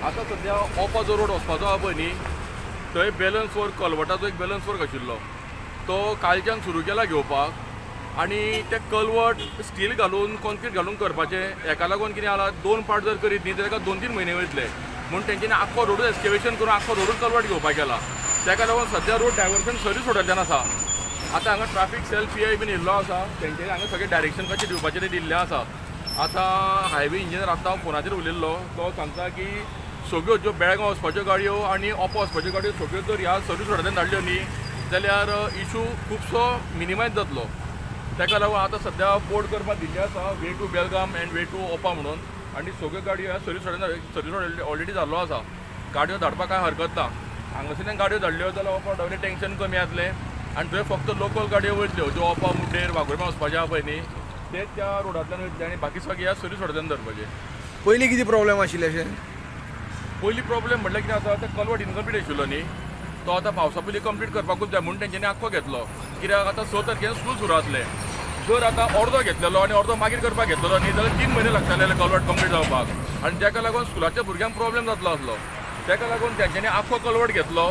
आतां सद्या ओपा जो रोड वचपाचो आहा पळय न्ही थंय बॅलन्स वर्क कलवटाचो एक बॅलन्स वर्क आशिल्लो तो कालच्यान सुरू केला घेवपाक आनी ते कलवट स्टील घालून कॉन्क्रीट घालून करपाचें हेका लागून कितें जाला 2 पार्ट जर करीत न्ही ताका 2-3 म्हयने वयतले म्हूण तेंच्यांनी आख्खो रोडूच एक्सकेवेशन करून आख्खो रोडूच कलवट घेवपाक गेला ताका लागून सद्या रोड डायवर्शन सर्वीस रोडांतल्यान आसा आतां हांगा ट्राफीक सेल PI बीन येयल्लो आसा तेंच्यांनी हांगा सगळें डायरेक्शन कशें दिवपाचें तें दिल्लें आसा आतां हायवे इंजिनियर आतां हांव फोनाचेर उलयल्लो तो सांगता की सगळ्यो ज्यो बेळगांव वचपाच्यो गाडयो आनी ओपो वचपाच्यो गाडयो सगळ्यो जर ह्या सर्वीस रोडांतल्यान धाडल्यो न्ही जाल्यार इशू खुबसो मिनिमायज जातलो ताका लागून आतां सद्या बोर्ड करपाक दिल्लें आसा way to Belgaum and way to Opa म्हणून आनी सगळ्यो गाडयो ह्या सर्वीस रोड ऑलरेडी जाल्लो आसा गाडयो धाडपाक कांय हरकत ना हांगासरल्यान गाडयो धाडल्यो जाल्यार ओपा डबलें टेंशन कमी जातलें आनी थंय फक्त लोकल गाडयो वयतल्यो ज्यो ओपा मुड्डेर वागुर्म्या वचपाचें आहा पळय न्ही ते त्या रोडांतल्यान वयतले आनी बाकी सगळे ह्या सर्वीस रोडांतल्यान धरपाचें पयलीं कितें प्रॉब्लेम आशिल्ले अशें पयलीं प्रॉब्लेम म्हटल्यार कितें आसा ते कलवट इनकम्प्लीट आशिल्लो न्ही तो आतां पावसा पयलीं कंप्लीट करपाकूच जाय म्हणून तेंच्यांनी आख्खो घेतलो कित्याक आतां 6 तारखेन स्कूल सुरू जातलें जर आतां अर्दो घेतलेलो आनी अर्दो मागीर करपाक घेतलेलो न्ही जाल्यार 3 म्हयने लागताले कलवट कंप्लीट जावपाक आनी ताका लागून स्कुलाच्या भुरग्यांक प्रॉब्लेम जातलो आसलो ताका लागून तेंच्यांनी आख्खो कलवट घेतलो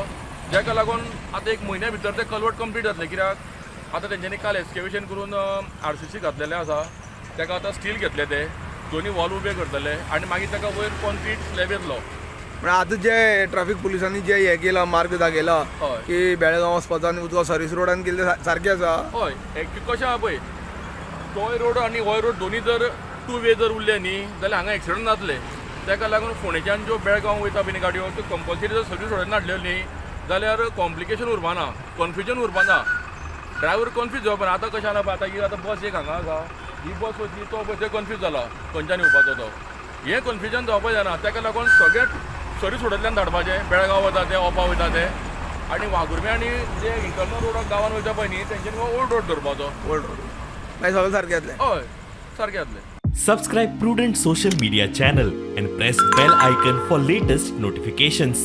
जाका लागून आतां 1 म्हयन्या भितर ते कलवट कंप्लीट जातलें कित्याक आतां तेंच्यांनी काल एक्सकेवेशन करून RCC घातलेलें आसा ताका आतां स्टील घेतले ते दोनी वॉल उबे करतले आनी मागीर ताका वयर कॉन्क्रीट स्लॅब येतलो म्हणजे आतां जे ट्रॅफिक पुलिसांनी जे हे केला मार्ग दाखयला हय. की बेळगांव वचपाचो आनी तुका सर्वीस रोडान गेले सारकें आसा हय एक्चुअली कशें आहा पळय टॉय रोड आनी होय रोड दोनी जर 2 वे जर उरले न्ही जाल्यार हांगा एक्सिडंट जातले ताका लागून फोंडेच्यान ज्यो बेळगांव वयता बीन गाडयो त्यो कंपल्सरी जर सर्वीस रोडान हाडल्यो न्ही जाल्यार कॉम्प्लिकेशन उरपाना कन्फ्युजन उरपाना ड्रायव्हर कन्फ्यूज जावपा ना आतां कशें आसा पळय आतां ही आतां बस एक हांगा आसा ही बस वचली तो बस कन्फ्यूज जाला खंयच्यान येवपाचो तो हें कन्फ्युजन जावपाक जायना ताका लागून सगळें सर्वीस रोडांतल्यान धाडपाचें बेळगांव वता ते ओपा वयता ते आनी वागुर्म्या आनी जे इंटरनल रोड गांवान वयता पळय न्ही तेंच्यांनी ओल्ड रोड धरपाचो ओल्ड रोड मागीर सगळें सारकें जातलें हय सारकें जातलें Subscribe Prudent social media channel and press bell icon for latest notifications.